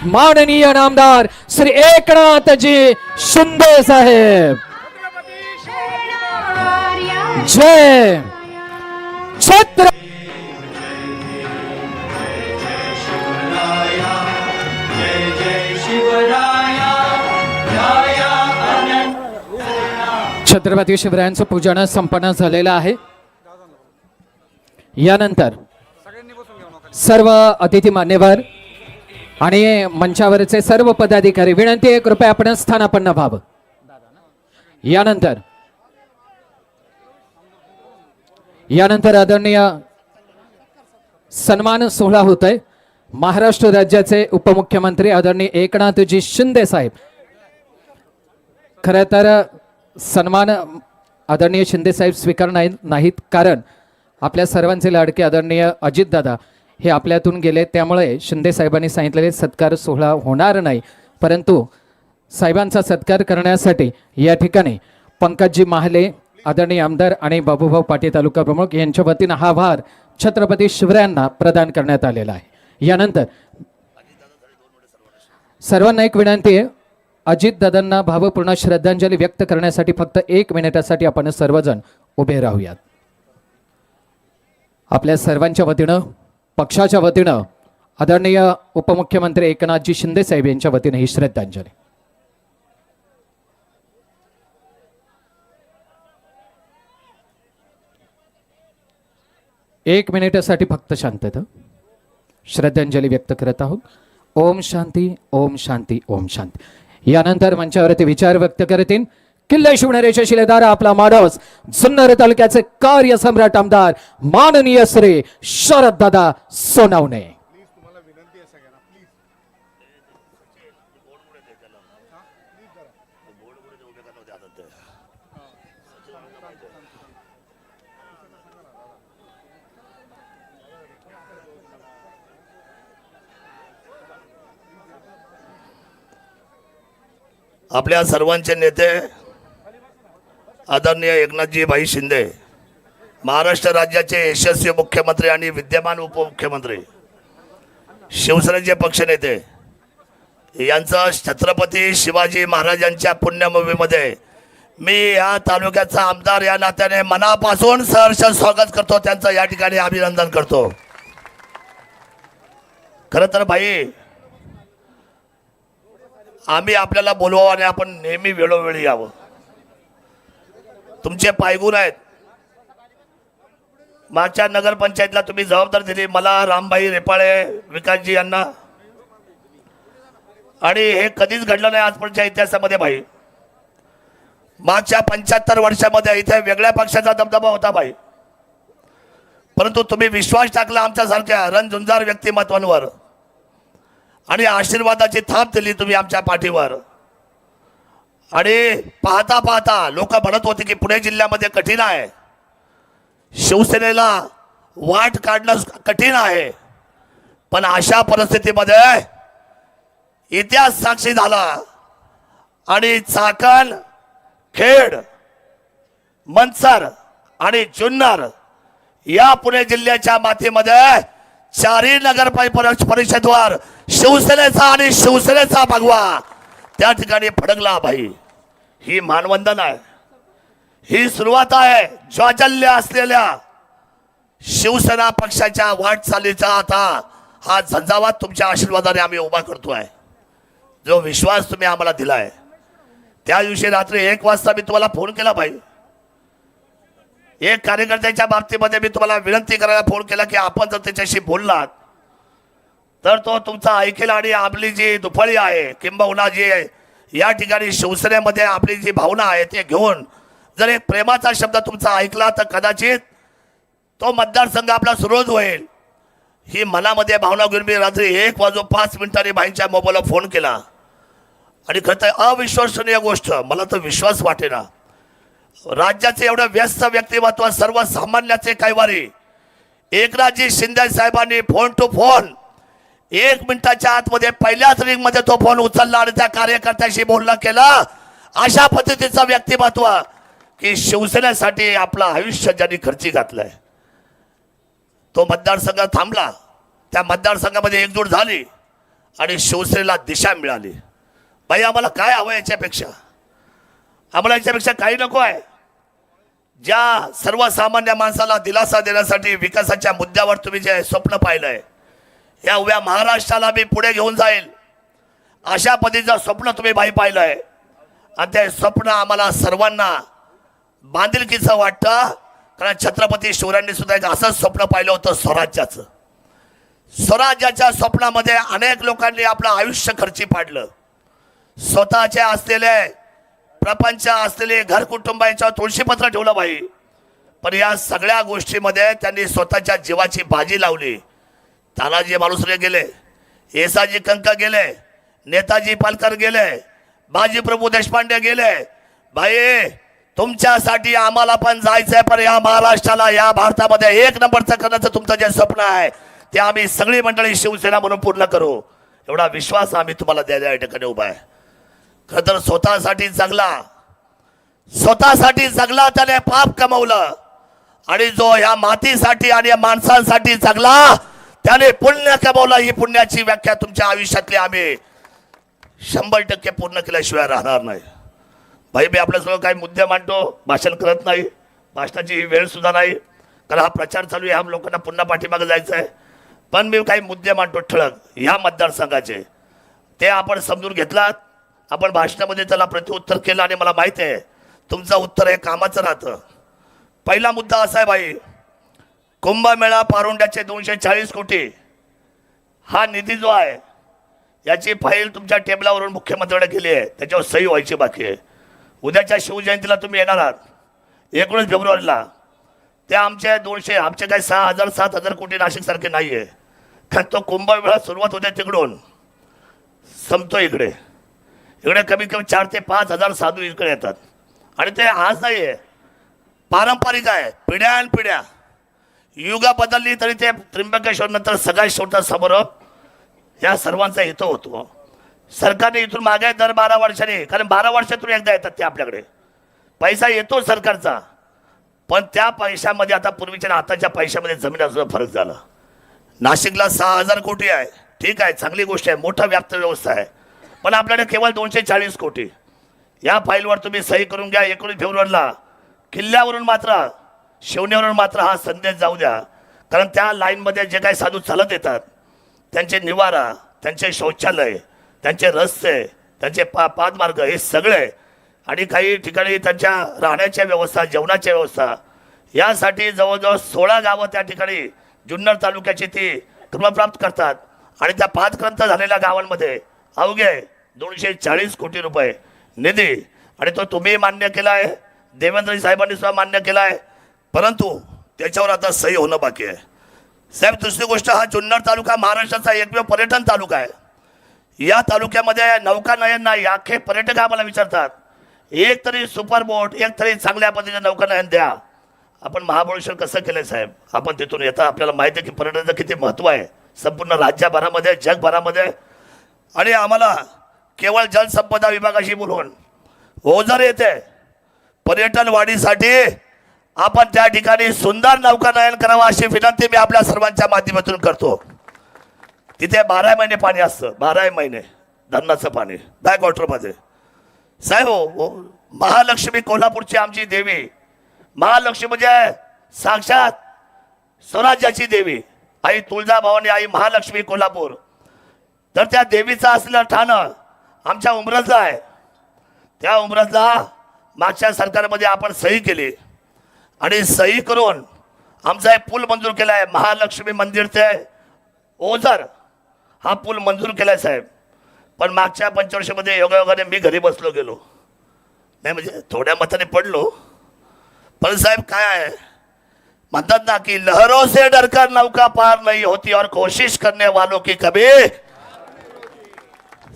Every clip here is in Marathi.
माननीय नामदार श्री एकनाथजी शिंदे साहेब। जय छत्र छत्रपती शिवरायांचं पूजन संपन्न झालेलं आहे। यानंतर सर्व अतिथी मान्यवर आणि मंचावरचे सर्व पदाधिकारी विनंती आहे कृपया आपण स्थानापन्न व्हावं। यानंतर आदरणीय सन्मान सोहळा होतोय। महाराष्ट्र राज्याचे उपमुख्यमंत्री आदरणीय एकनाथजी शिंदे साहेब। खरं तर सन्मान आदरणीय शिंदे साहेब स्वीकारणार नाहीत, कारण आपल्या सर्वांचे लाडके आदरणीय अजितदादा हे आपल्यातून गेले, त्यामुळे शिंदे साहेबांनी सांगितलेले सत्कार सोहळा होणार नाही। परंतु साहेबांचा सत्कार करण्यासाठी या ठिकाणी पंकजी महाले आदरणीय आमदार आणि बाबूभाऊ पाटील तालुका प्रमुख यांच्या वतीने हा भार छत्रपती शिवरायांना प्रदान करण्यात आलेला आहे। यानंतर सर्वांना एक विनंती आहे, अजितदादांना भावपूर्ण श्रद्धांजली व्यक्त करण्यासाठी फक्त 1 मिनिटासाठी आपण सर्वजण उभे राहूयात। आपल्या सर्वांच्या वतीनं पक्षाच्या वतीनं आदरणीय उपमुख्यमंत्री एकनाथजी शिंदे साहेब यांच्या वतीने ही श्रद्धांजली। 1 मिनिटासाठी फक्त शांतता, श्रद्धांजली व्यक्त करत आहोत। ओम शांती, ओम शांती, ओम शांती। यानंतर मंचावरती विचार व्यक्त करतील किल्ले शिवनेरीचे शिलेदार आपला माणूस जुन्नर तालुक्याचे कार्यसम्राट आमदार माननीय श्री शरददादा सोनवणे। आपल्या सर्वांचे नेते आदरणीय एकनाथजी भाई शिंदे, महाराष्ट्र राज्याचे यशस्वी मुख्यमंत्री आणि विद्यमान उपमुख्यमंत्री, शिवसेनेचे पक्षनेते यांचं छत्रपती शिवाजी महाराजांच्या पुण्यभूमीमध्ये मी या तालुक्याचा आमदार या नात्याने मनापासून सहर्ष स्वागत करतो, त्यांचं या ठिकाणी अभिनंदन करतो। खरं तर भाई, आम्ही आपल्याला बोलवावं आणि आपण नेहमी वेळोवेळी यावं। तुमचे पायगुण आहेत। मागच्या नगरपंचायतला तुम्ही जबाबदारी दिली मला, रामभाई रेपाळे, विकासजी यांना, आणि हे कधीच घडलं नाही आजपर्यंतच्या इतिहासामध्ये भाई। मागच्या 75 वर्षामध्ये इथे वेगळ्या पक्षाचा दबदबा होता भाई, परंतु तुम्ही विश्वास टाकला आमच्यासारख्या रणझुंजार व्यक्तिमत्वांवर आणि आशीर्वादाची थाप दिली तुम्ही आमच्या पाठीवर। आणि पाहता पाहता लोक म्हणत होते की पुणे जिल्ह्यामध्ये कठीण आहे, शिवसेनेला वाट काढणं कठीण आहे, पण अशा परिस्थितीमध्ये इतिहास साक्षी झाला आणि चाकण, खेड, मनसर आणि जुन्नर या पुणे जिल्ह्याच्या मातीमध्ये 4 नगर परिषदवर शिवसेनेचा आणि शिवसेनेचा भगवा त्या ठिकाणी फडकला भाई। ही मानवंदन आहे, ही सुरुवात आहे ज्वाजल्य असलेल्या शिवसेना पक्षाच्या वाटचालीचा। आता हा झंझावात तुमच्या आशीर्वादाने आम्ही उभा करतोय। जो विश्वास तुम्ही आम्हाला दिलाय, त्या दिवशी रात्री 1 वाजता मी तुम्हाला फोन केला भाई। एक कार्यकर्त्याच्या बाबतीमध्ये मी तुम्हाला विनंती करायला फोन केला की आपण जर त्याच्याशी बोललात तर तो तुमचा ऐकेल, आणि आपली जी दुफळी आहे किंबहुना जी या ठिकाणी शिवसेनेमध्ये आपली जी भावना आहे ते घेऊन जर एक प्रेमाचा शब्द तुमचा ऐकला तर कदाचित तो मतदारसंघ आपला सुरळीत होईल। ही मनामध्ये भावना घेऊन मी रात्री 1:05 भाईंच्या मोबाईलला फोन केला, आणि खरं तर अविश्वसनीय गोष्ट, मला तर विश्वास वाटेना। राज्याचे एवढं व्यस्त व्यक्तिमत्व, सर्वसामान्याचे कैवारी एकनाथजी शिंदे साहेबांनी फोन टू फोन 1 मिनिटाच्या आतमध्ये पहिल्याच रिंग मध्ये तो फोन उचलला आणि त्या कार्यकर्त्याशी बोलणं केलं। अशा पद्धतीचं व्यक्तिमत्व की शिवसेनेसाठी आपलं आयुष्य ज्यांनी खर्ची घातलंय, तो मतदारसंघ थांबला, त्या मतदारसंघामध्ये एकजूट झाली आणि शिवसेनेला दिशा मिळाली. भाई आम्हाला काय हवं याच्यापेक्षा? आम्हाला याच्यापेक्षा काही नको आहे. ज्या सर्वसामान्य माणसाला दिलासा देण्यासाठी विकासाच्या मुद्द्यावर तुम्ही जे स्वप्न पाहिलंय, या उभ्या महाराष्ट्राला मी पुढे घेऊन जाईल अशा पद्धतीचं स्वप्न तुम्ही भाई पाहिलंय. आणि ते स्वप्न आम्हाला सर्वांना बांधिलकीचं वाटतं. कारण छत्रपती शिवरायांनी सुद्धा एक असंच स्वप्न पाहिलं होतं, स्वराज्याचं. स्वराज्याच्या स्वप्नामध्ये अनेक लोकांनी आपलं आयुष्य खर्ची पाडलं. स्वतःचे असलेले प्रपंच असलेले घर कुटुंबाच्या तुळशीपत्र ठेवलं भाई. पण या सगळ्या गोष्टीमध्ये त्यांनी स्वतःच्या जीवाची बाजी लावली. तानाजी मालुसरे गेले, येसाजी कंक गेले, नेताजी पालकर गेले, बाजीप्रभू देशपांडे गेले. भाई तुमच्यासाठी आम्हाला पण जायचंय, पण या महाराष्ट्राला या भारतामध्ये एक नंबरचं करण्याचं तुमचं जे स्वप्न आहे ते आम्ही सगळी मंडळी शिवसेना म्हणून पूर्ण करू, एवढा विश्वास आम्ही तुम्हाला द्यायला या ठिकाणी उभा आहे. खरं तर स्वतःसाठी जगला त्याने पाप कमवलं. आणि जो या मातीसाठी आणि या माणसांसाठी जगला त्याने पुण्य कमवलं. ही पुण्याची व्याख्या तुमच्या आयुष्यातली आम्ही 100% पूर्ण केल्याशिवाय राहणार नाही. भाई मी आपल्यासमोर काही मुद्दे मांडतो, भाषण करत नाही. भाषणाची वेळ सुद्धा नाही, कारण हा प्रचार चालू आहे, ह्या लोकांना पुन्हा पाठीमागे जायचं आहे. पण मी काही मुद्दे मांडतो ठळक ह्या मतदारसंघाचे. ते आपण समजून घेतलात. आपण भाषणामध्ये त्याला प्रत्युत्तर केलं आणि मला माहिती आहे तुमचं उत्तर हे कामाचं राहतं. पहिला मुद्दा असा आहे भाई, कुंभमेळा पारुंड्याचे 240 कोटी हा निधी जो आहे याची फाईल तुमच्या टेबलावरून मुख्यमंत्र्यांकडे गेली आहे. त्याच्यावर सही व्हायची बाकी आहे. उद्याच्या शिवजयंतीला तुम्ही येणार आहात 19 फेब्रुवारीला. ते आमचे काही 6,000-7,000 कोटी नाशिकसारखे नाही आहे. कारण तो कुंभमेळा सुरुवात होते तिकडून संपतो इकडे कमीत कमी 4,000 ते 5,000 साधू इकडे येतात. आणि ते आज नाही आहे, पारंपरिक आहे. पिढ्यानपिढ्या युग बदलली तरी ते त्र्यंबकेश्वर नंतर सगळ्यात शेवटचा समारोप या सर्वांचा हेतू होतो. सरकारने इथून मागे दर 12 वर्षांनी, कारण 12 वर्षातून एकदा येतात ते आपल्याकडे पैसा येतो सरकारचा. पण त्या पैशामध्ये आता पूर्वीच्या आताच्या पैशामध्ये जमिनीचा फरक झाला. नाशिकला 6,000 कोटी आहे, ठीक आहे, चांगली गोष्ट आहे, मोठा व्याप्त व्यवस्था आहे. पण आपल्याकडे केवळ 240 कोटी. या फाईलवर तुम्ही सही करून घ्या. 19 फेब्रुवारीला किल्ल्यावरून मात्र शिवनेवरून मात्र हा संदेश जाऊ द्या. कारण त्या लाईनमध्ये जे काही साधू चालत येतात त्यांचे निवारा, त्यांचे शौचालय, त्यांचे रस्ते, त्यांचे पादमार्ग हे सगळे, आणि काही ठिकाणी त्यांच्या राहण्याच्या व्यवस्था, जेवणाच्या व्यवस्था, यासाठी जवळजवळ 16 गावं त्या ठिकाणी जुन्नर तालुक्याची ती क्रमप्राप्त करतात. आणि त्या पादक्रंत झालेल्या गावांमध्ये अवघे 240 कोटी रुपये निधी, आणि तो तुम्ही मान्य केला आहे, देवेंद्र साहेबांनी सुद्धा मान्य केला आहे. परंतु त्याच्यावर आता सही होणं बाकी आहे. साहेब दुसरी गोष्ट, हा जुन्नर तालुका महाराष्ट्राचा एकमेव पर्यटन तालुका आहे. या तालुक्यामध्ये नौकानयन नाही. अख्खे पर्यटक आम्हाला विचारतात एक तरी सुपर बोट, एक तरी चांगल्या पद्धतीने नौकानयन द्या. आपण महाबळेश्वर कसं केलंय साहेब? आपण तिथून येता, आपल्याला माहिती आहे की पर्यटनाचं किती महत्त्व आहे संपूर्ण राज्यभरामध्ये, जगभरामध्ये. आणि आम्हाला केवळ जलसंपदा विभागाशी बोलून ओझर येते पर्यटन वाढीसाठी आपण त्या ठिकाणी सुंदर नौकानयन करावं अशी विनंती मी आपल्या सर्वांच्या माध्यमातून करतो. तिथे 12 महिने पाणी असतं, 12 महिने धरणाचं पाणी बॅकवॉटरमध्ये. साहेब हो, महालक्ष्मी कोल्हापूरची आमची देवी, महालक्ष्मी म्हणजे साक्षात स्वराज्याची देवी आई तुळजाभवानी, आई महालक्ष्मी कोल्हापूर. तर त्या देवीचं असलेलं ठाणं आमच्या उमरजला आहे. त्या उमरजला मागच्या सरकारमध्ये आपण सही केली आणि सही करून आमचा एक पूल मंजूर केला आहे. महालक्ष्मी मंदिर ते ओझर हा पूल मंजूर केला आहे साहेब. पण मागच्या 5 वर्षामध्ये योगायोगाने मी घरी बसलो गेलो नाही, म्हणजे थोड्या मताने पडलो. पण साहेब काय आहे म्हणतात ना की लहरों से डरकर नौका पार नहीं होती और कोशिश करने वालों की कभी.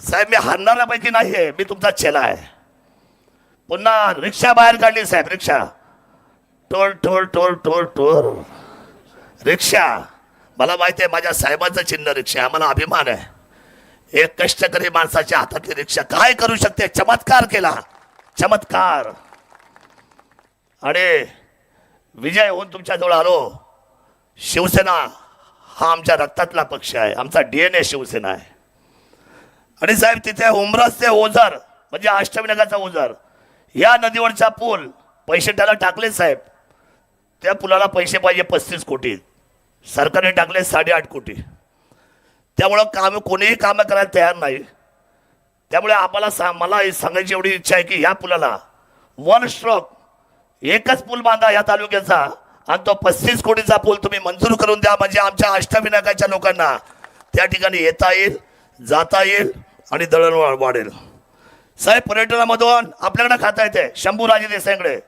साहेब मी हारणाऱ्यापैकी नाही आहे, मी तुमचा चेला आहे. पुन्हा रिक्षा बाहेर काढली साहेब, रिक्षा टोर टोर टोर टोर टोर रिक्षा. मला माहिती आहे माझ्या साहेबांचं चिन्ह रिक्षा, आम्हाला अभिमान आहे. एक कष्टकरी माणसाच्या हातातली रिक्षा काय करू शकते, चमत्कार केला, चमत्कार. आणि विजय होऊन तुमच्याजवळ आलो. शिवसेना हा आमच्या रक्तातला पक्ष आहे, आमचा DNA शिवसेना आहे. आणि साहेब तिथे उमरस ते ओझर म्हणजे अष्टविनायकाचा ओझर या नदीवरचा पूल पैसे त्याला टाकले साहेब. त्या पुलाला पैसे पाहिजे 35 कोटी, सरकारने टाकले 8.5 कोटी. त्यामुळं काम कोणीही कामं करायला तयार नाही. त्यामुळे आम्हाला मला सांगायची एवढी इच्छा आहे की ह्या पुलाला वन स्ट्रोक एकच पूल बांधा या तालुक्याचा आणि तो 35 कोटीचा पूल तुम्ही मंजूर करून द्या, म्हणजे आमच्या अष्टविनायकाच्या लोकांना त्या ठिकाणी येता येईल, जाता येईल आणि दळणवळण वाढेल. साहेब पर्यटनामधून आपल्याकडे खाता येते शंभूराजे देसाईकडे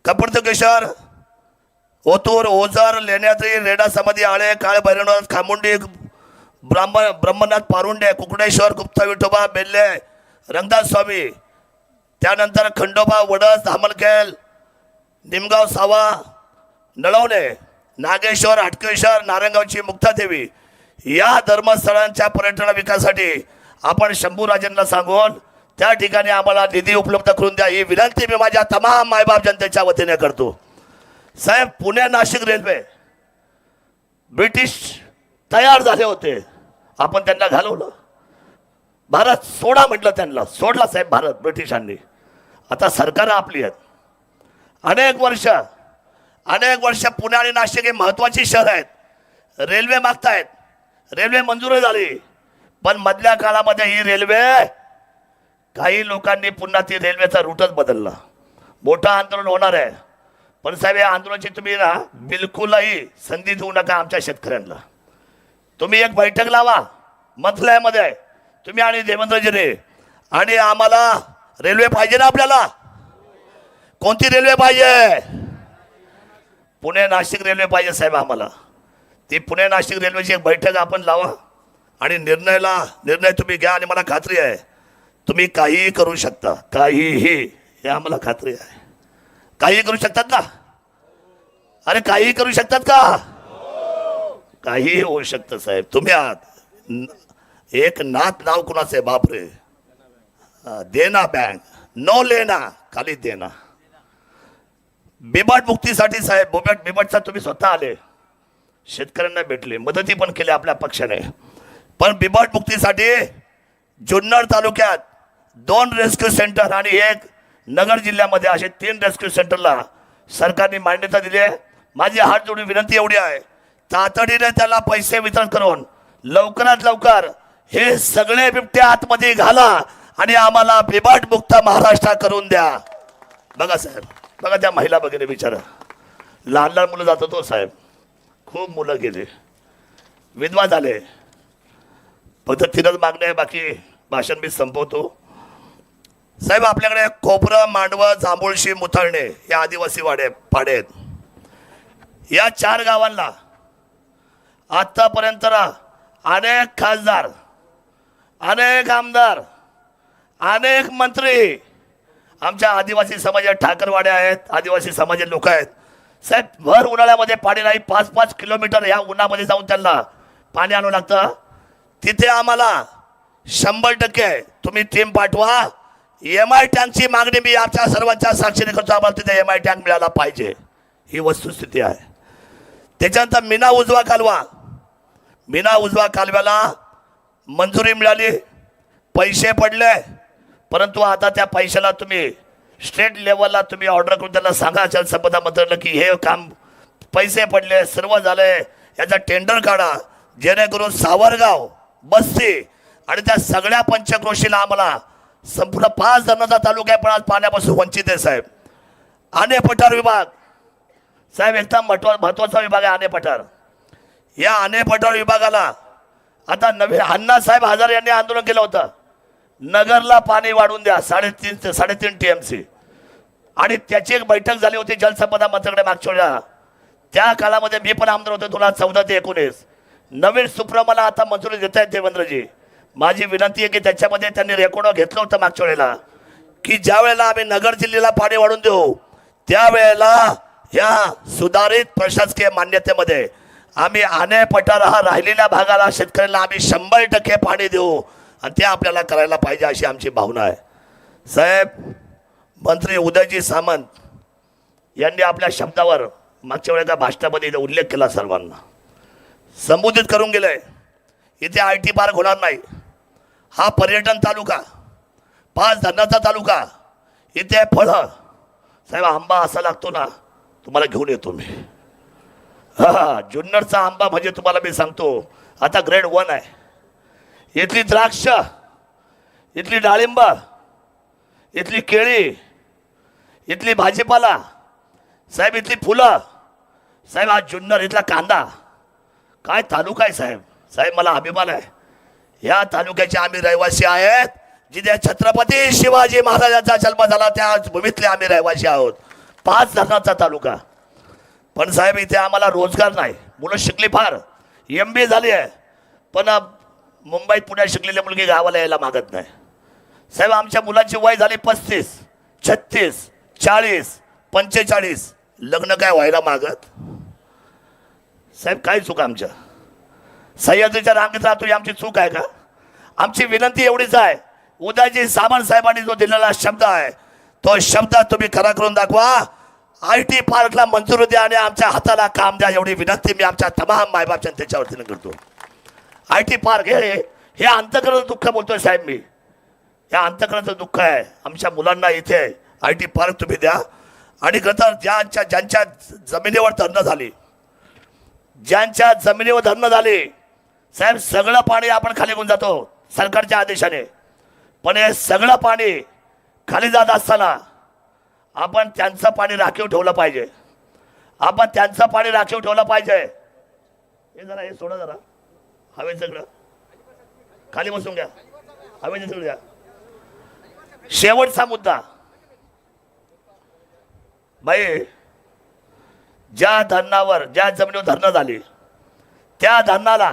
कपूरथकेश्वर, ओतूर, ओझर, लेण्याद्री, रेडा समाधी, आळे, काळे भैरवनाथ, खामुंडी, ब्रह्मनाथ, पारुंडे, कुकडेश्वर, गुप्ता विठोबा, बेल्ले, रंगदास स्वामी, त्यानंतर खंडोबा, वडस, धामलखेल, निमगाव, सावा, नळवणे, नागेश्वर, हटकेश्वर, नारायणगावची मुक्तादेवी या धर्मस्थळांच्या पर्यटन विकासासाठी आपण शंभूराजेंना सांगून त्या ठिकाणी आम्हाला निधी उपलब्ध करून द्या ही विनंती मी माझ्या तमाम मायबाप जनतेच्या वतीने करतो. साहेब पुणे नाशिक रेल्वे ब्रिटिश तयार झाले होते, आपण त्यांना घालवलं. भारत सोडा म्हटलं, त्यांना सोडला साहेब भारत ब्रिटिशांनी. आता सरकार आपली आहेत. अनेक वर्ष पुणे आणि नाशिक हे महत्वाची शहर आहेत. रेल्वे मागतायत, रेल्वे मंजूर झाली, पण मधल्या काळामध्ये ही रेल्वे काही लोकांनी पुन्हा ती रेल्वेचा रूटच बदलला. मोठं आंदोलन होणार आहे, पण साहेब या आंदोलनाची तुम्ही ना बिलकुलही संधी देऊ नका आमच्या शेतकऱ्यांना. तुम्ही एक बैठक लावा मंत्रालयामध्ये तुम्ही आणि देवेंद्रजीने, आणि आम्हाला रेल्वे पाहिजे ना. आपल्याला कोणती रेल्वे पाहिजे? पुणे नाशिक रेल्वे पाहिजे साहेब आम्हाला. ती पुणे नाशिक रेल्वेची एक बैठक आपण लावा आणि निर्णय तुम्ही घ्या. आणि मला खात्री आहे तुम्ही काहीही करू शकता, काहीही, हे आम्हाला खात्री आहे. काहीही करू शकतात ना? अरे काहीही करू शकतात का? काहीही होऊ शकतं साहेब. तुम्ही आहात एक नाव कुणाचे बापरे. देना बँक, नो लेना, खाली देना. बिबट मुक्तीसाठी साहेब बिबटचा तुम्ही स्वतः आले, शेतकऱ्यांना भेटले, मदती पण केली आपल्या पक्षाने. पण बिबट मुक्तीसाठी जुन्नर तालुक्यात 2 रेस्क्यू सेंटर आणि एक नगर जिल्ह्यामध्ये असे 3 रेस्क्यू सेंटरला सरकारने मान्यता दिली आहे. माझी हात जोडून विनंती एवढी आहे, तातडीने त्याला पैसे वितरण करून लवकरात लवकर हे सगळे बिबटे आतमध्ये घाला आणि आम्हाला बिबट मुक्त महाराष्ट्र करून द्या. बघा साहेब, बघा त्या महिला भगिनी विचारा, लहान मुलं जातात हो साहेब, खूप मुलं गेले, विधवा झाले. फक्त 3च मागणी आहे, बाकी भाषण मी संपवतो. साहेब आपल्याकडे खोपरं, मांडवं, जांभूळशी, मुथळणे या आदिवासी पाडे आहेत. या 4 गावांना आतापर्यंत अनेक खासदार, अनेक आमदार, अनेक मंत्री आमच्या आदिवासी समाजात ठाकरवाड्या आहेत, आदिवासी समाजाचे लोक आहेत साहेब. भर उन्हाळ्यामध्ये पाणी नाही, 5-5 किलोमीटर या उन्हामध्ये जाऊन त्यांना पाणी आणावं लागतं. तिथे आम्हाला 100% तुम्ही टीम पाठवा. MI टँकची मागणी मी आमच्या सर्वांच्या साक्षीने करतो, आम्हाला तिथे MI टँक मिळाला पाहिजे, ही वस्तुस्थिती आहे. त्याच्यानंतर मीना उजवा कालव्याला मंजुरी मिळाली, पैसे पडले, परंतु आता त्या पैशाला तुम्ही स्टेट लेवलला तुम्ही ऑर्डर करून त्यांना सांगा जलसंपदा मंत्र्यांना की हे काम पैसे पडले, सर्व झाले, याचा टेंडर काढा, जेणेकरून सावरगाव, बस्ती आणि त्या सगळ्या पंचक्रोशीला आम्हाला संपूर्ण 5 धरणाचा तालुका आहे पण आज पाण्यापासून वंचित आहे साहेब. आणे पठार विभाग साहेब एकदम महत्वाचा विभाग आहे आणे पठार. या आणे पठार विभागाला आता नवे अण्णासाहेब हजारे यांनी आंदोलन केलं होतं, नगरला पाणी वाढवून द्या 3.5 TMC, आणि त्याची एक बैठक झाली होती जलसंपदा मंत्र्याकडे मागच्या वेळेला. त्या काळामध्ये मी पण आमदार होतो 2014 ते 2019. नवीन सुप्रमाला आता मंजुरी देत आहेत देवेंद्रजी. माझी विनंती आहे की त्याच्यामध्ये त्यांनी रेकॉर्ड घेतलं होतं मागच्या वेळेला की ज्या वेळेला आम्ही नगर जिल्ह्याला पाणी वाढून देऊ त्यावेळेला या सुधारित प्रशासकीय मान्यतेमध्ये आम्ही आणे पठार हा राहिलेल्या भागाला शेतकऱ्यांना आम्ही 100% पाणी देऊ आणि ते आपल्याला करायला पाहिजे अशी आमची भावना आहे. साहेब मंत्री उदयजी सामंत यांनी आपल्या शब्दावर मागच्या वेळेला भाषणामध्ये इथे उल्लेख केला, सर्वांना संबोधित करून गेलंय. इथे IT पार्क होणार नाही, हा पर्यटन तालुका, 5 धरणाचा तालुका, इथे फळं. साहेब आंबा असा लागतो ना, तुम्हाला घेऊन येतो मी. हा जुन्नरचा आंबा म्हणजे तुम्हाला मी सांगतो आता ग्रेड 1 आहे. इथली द्राक्ष, इथली डाळिंब, इथली केळी, इथली भाजीपाला, साहेब इथली फुलं, साहेब हा जुन्नर इथला कांदा. काय तालुका आहे साहेब. साहेब मला अभिमान आहे, या तालुक्याचे आम्ही रहिवासी आहेत. जिथे छत्रपती शिवाजी महाराजांचा जन्म झाला त्या भूमीतले आम्ही रहिवासी आहोत. 5 धरणाचा तालुका. पण साहेब इथे आम्हाला रोजगार नाही. मुलं शिकली फार, MBA झाली आहे, पण मुंबईत पुण्यात शिकलेली मुलगी गावाला यायला मागत नाही. साहेब आमच्या मुलांची वय झाली 35, 36, 40, 45, लग्न काय व्हायला मागत. साहेब काय चूक आमच्या. सह्याद्रीच्या रांगेत राहतो ही आमची चूक आहे का. आमची विनंती एवढीच आहे, उदयजी सामंत साहेबांनी जो दिलेला शब्द आहे तो शब्द तुम्ही खरा करून दाखवा. IT पार्कला मंजुरी द्या आणि आमच्या हाताला काम द्या, एवढी विनंती मी आमच्या तमाम मायबाप जनतेच्या वतीने करतो. IT पार्क हे अंतकरणाचं दुःख बोलतोय साहेब मी. या अंतकरणाचं दुःख आहे. आमच्या मुलांना इथे IT पार्क तुम्ही द्या. आणि खरं तर ज्यांच्या जमिनीवर धरणं झाली, ज्यांच्या जमिनीवर धरणं झाली, साहेब सगळं पाणी आपण खाली घेऊन जातो सरकारच्या आदेशाने. पण हे सगळं पाणी खाली जात असताना आपण त्यांचं पाणी राखीव ठेवलं पाहिजे. आपण त्यांचं पाणी राखीव ठेवलं पाहिजे. हे सोडा जरा, हवेचं सगळं खाली बसून घ्या, हवेचं सगळं घ्या. शेवटचा मुद्दा बाई, ज्या धरणावर, ज्या जमिनीवर धरणं झाली त्या धरणाला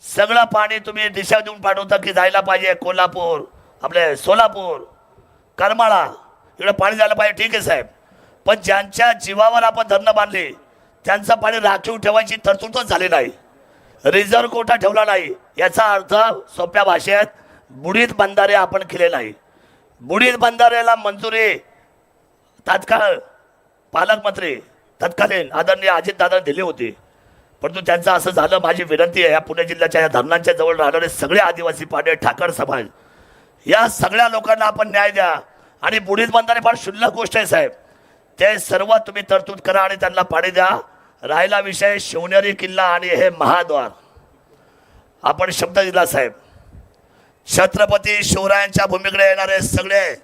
सगळं पाणी तुम्ही दिशा देऊन पाठवता की जायला पाहिजे कोल्हापूर, आपले सोलापूर, करमाळा, इकडे पाणी जायला पाहिजे. ठीक आहे साहेब, पण ज्यांच्या जीवावर आपण धरणं बांधली त्यांचं पाणी राखीव ठेवायची तरतूदच झाली नाही. रिझर्व्ह कोटा ठेवला नाही. याचा अर्थ सोप्या भाषेत बुडीत बंधारे आपण केले नाही. बुडीत बंधाऱ्याला मंजुरी तात्काळ पालकमंत्री तत्कालीन आदरणीय अजितदादांनी दिली होती, परंतु त्यांचं असं झालं. माझी विनंती आहे, या पुणे जिल्ह्याच्या या धरणांच्या जवळ राहणारे सगळे आदिवासी पाडे, ठाकर समाज, या सगळ्या लोकांना आपण न्याय द्या. आणि बुडीत बंधारे फार क्षुल्लक गोष्ट आहे साहेब, ते सर्व तुम्ही तरतूद करा आणि त्यांना पाणी द्या. राहिला विषय शिवनेरी किल्ला आणि हे महाद्वार, आपण शब्द दिला साहेब. छत्रपती शिवरायांच्या भूमीकडे येणारे सगळे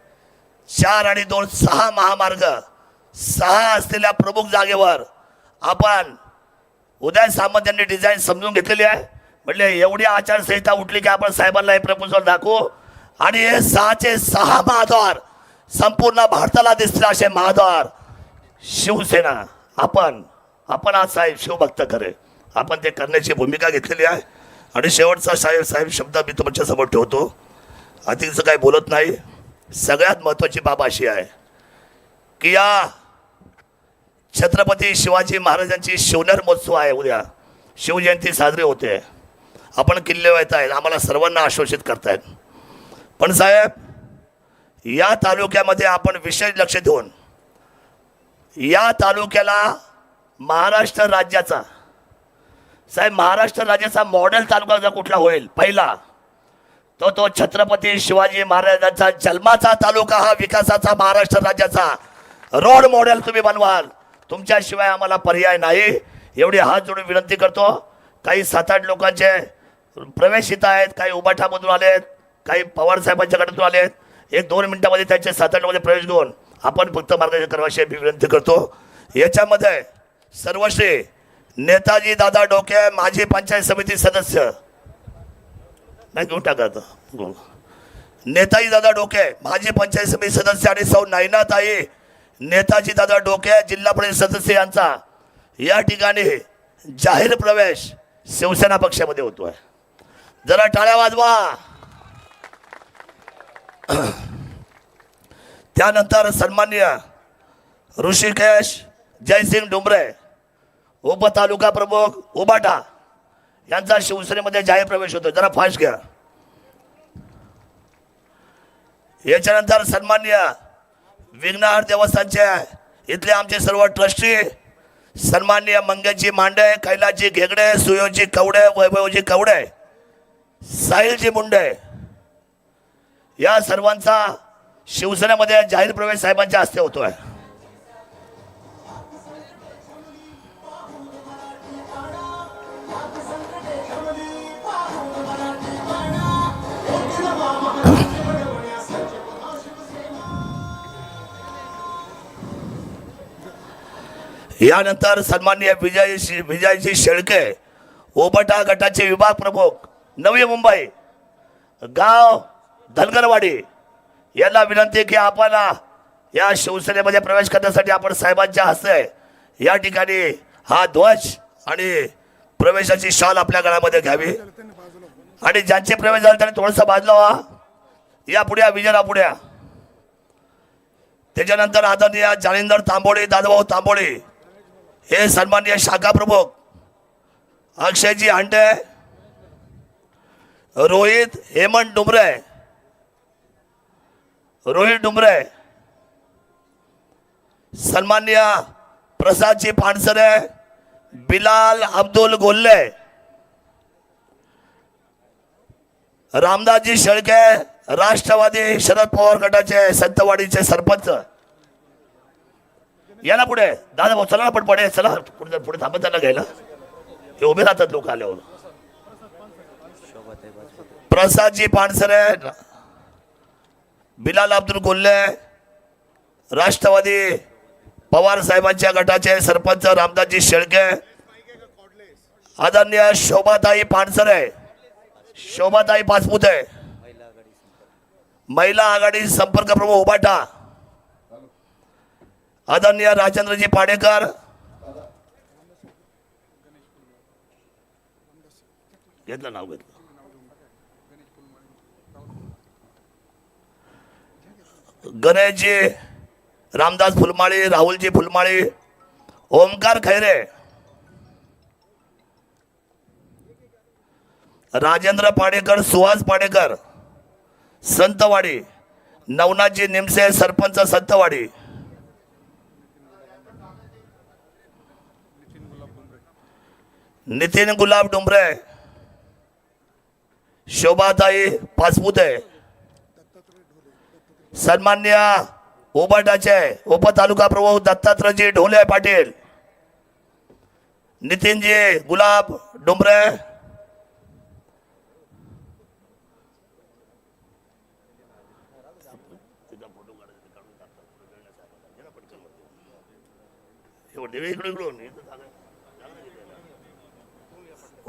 4 आणि 2 6 महामार्ग, 6 असलेल्या प्रमुख जागेवर आपण उदय सामंत यांनी डिझाईन समजून घेतलेली आहे. म्हणजे एवढी आचारसंहिता उठली की आपण साहेबांना हे प्रपोजल दाखवू आणि हे 6चे 6 महाद्वार संपूर्ण भारताला दिसतील असे महाद्वार शिवसेना आपण आज साहेब शिवभक्त खरे आपण ते करण्याची भूमिका घेतलेली आहे. आणि शेवटचा साहेब शब्द मी तुमच्या समोर ठेवतो, अतिचं काही बोलत नाही. सगळ्यात महत्त्वाची बाब अशी आहे की या छत्रपती शिवाजी महाराजांची शिवनेर महोत्सव आहे. उद्या शिवजयंती साजरी होते. आपण किल्ले येत आहेत, आम्हाला सर्वांना आश्वासित करतायत. पण साहेब या तालुक्यामध्ये आपण विशेष लक्ष देऊन या तालुक्याला महाराष्ट्र राज्याचा साहेब महाराष्ट्र राज्याचा मॉडेल तालुका जर कुठला होईल पहिला तो छत्रपती शिवाजी महाराजांचा जन्माचा तालुका, हा विकासाचा महाराष्ट्र राज्याचा रोड मॉडेल तुम्ही बनवाल. तुमच्याशिवाय आम्हाला पर्याय नाही. एवढी हात जोडून विनंती करतो. काही 7-8 लोकांचे प्रवेश इथं आहेत, काही उबाठामधून आले आहेत, काही पवार साहेबांच्या गटातून आले आहेत. 1-2 मिनिटांमध्ये त्यांचे 7-8 मध्ये प्रवेश घेऊन आपण फक्त मार्गदर्शन करावाशी विनंती करतो. याच्यामध्ये सर्वश्री नेताजी दादा डोके, माजी पंचायत समिती सदस्य, नाही घेऊन टाका, नेताजी दादा डोके माजी पंचायत समिती सदस्य आणि सौ नयनाताई नेताजी दादा डोके जिल्हा परिषद सदस्य यांचा या ठिकाणी जाहीर प्रवेश शिवसेना पक्षामध्ये होतोय. जरा टाळ्या वाजवा. त्यानंतर सन्माननीय ऋषिकेश जयसिंग डुमरे उपतालुका प्रमुख उबाटा यांचा शिवसेनेमध्ये जाहीर प्रवेश होतो. जरा फास्ट घ्या. याच्यानंतर सन्माननीय विघ्नहर देवस्थानचे इथले आमचे सर्व ट्रस्टी सन्माननीय मंगेशजी मांडे, कैलासजी घेगडे, सुयोजी कवडे, वैभवजी कवडे, साहिलजी मुंडे या सर्वांचा शिवसेनेमध्ये जाहीर प्रवेश साहेबांच्या हस्ते होतोय. यानंतर सन्माननीय विजयजी शेळके ओबटा गटाचे विभाग प्रमुख नवी मुंबई गाव धनगरवाडी यांना विनंती की आपण या शिवसेनेमध्ये प्रवेश करण्यासाठी आपण साहेबांच्या हस्ते या ठिकाणी हा ध्वज आणि प्रवेशाची शाल आपल्या गळ्यामध्ये घ्यावी. आणि ज्यांचे प्रवेश झाले त्यांनी थोडंसं बाजूला व्हा. या पुढ्या विजयला पुढ्या. त्याच्यानंतर आदरणीय जालिंदर तांबोळी दादाभाऊ तांबोळी हे सन्माननीय शाखा प्रमुख अक्षयजी हांडे रोहित हेमंत डुमरे सन्माननीय प्रसादजी पानसरे बिलाल अब्दुल गोल्ले रामदासजी शेळके राष्ट्रवादी शरद पवार गटाचे संतवाडीचे सरपंच. याला पुढे दादा भाऊ चला पण पुढे चला पुढे पुढे थांबत त्यांना घ्यायला हे उभे राहतात लोक आल्यावर. प्रसादजी पानसरे बिलाल अब्दुल गोल्ले राष्ट्रवादी पवार साहेबांच्या गटाचे सरपंच रामदासजी शेळके आदरणीय शोभाताई पानसरे शोभाताई पाचपुते महिला आघाडी संपर्क प्रमुख उबाटा आदरणीय राजेंद्रजी पाडेकर घेतलं नाव घेतलं गणेशजी रामदास फुलमाळी राहुलजी फुलमाळी ओमकार खैरे राजेंद्र पाडेकर सुहास पाडेकर संतवाडी नवनाथजी निमसे सरपंच संतवाडी नितीन गुलाब डुमरे शोभाताई पाचपुते सन्मान्य ओबाटाचे उपतालुका प्रमुख दत्तात्रयजी ढोले पाटील नितीनजी गुलाब डुमरे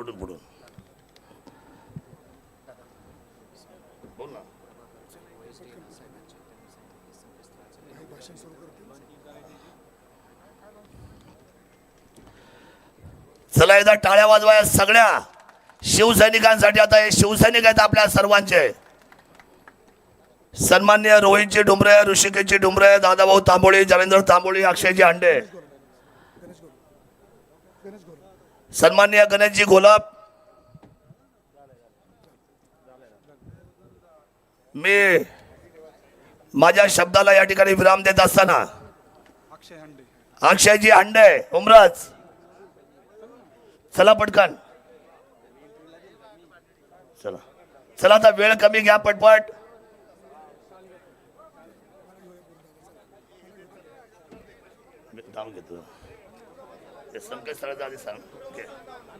पुढून बोल ना. चला एकदा टाळ्या वाजवाया सगळ्या शिवसैनिकांसाठी. आता हे शिवसैनिक आहेत आपल्या सर्वांचे. सन्मान्य रोहितजी डुमरे ऋषिकेशजी डुमरे दादाभाऊ तांबोळी जालिंदर तांबोळी अक्षयजी हांडे सन्मान्य गणेशजी घोलप मी माझ्या शब्दाला या ठिकाणी विराम देत असताना अक्षयजी हांडे उमरज चला पटकन चला चला आता वेळ कमी घ्या पटपट. घेतो संकेत स्थळाचा आधी सांग.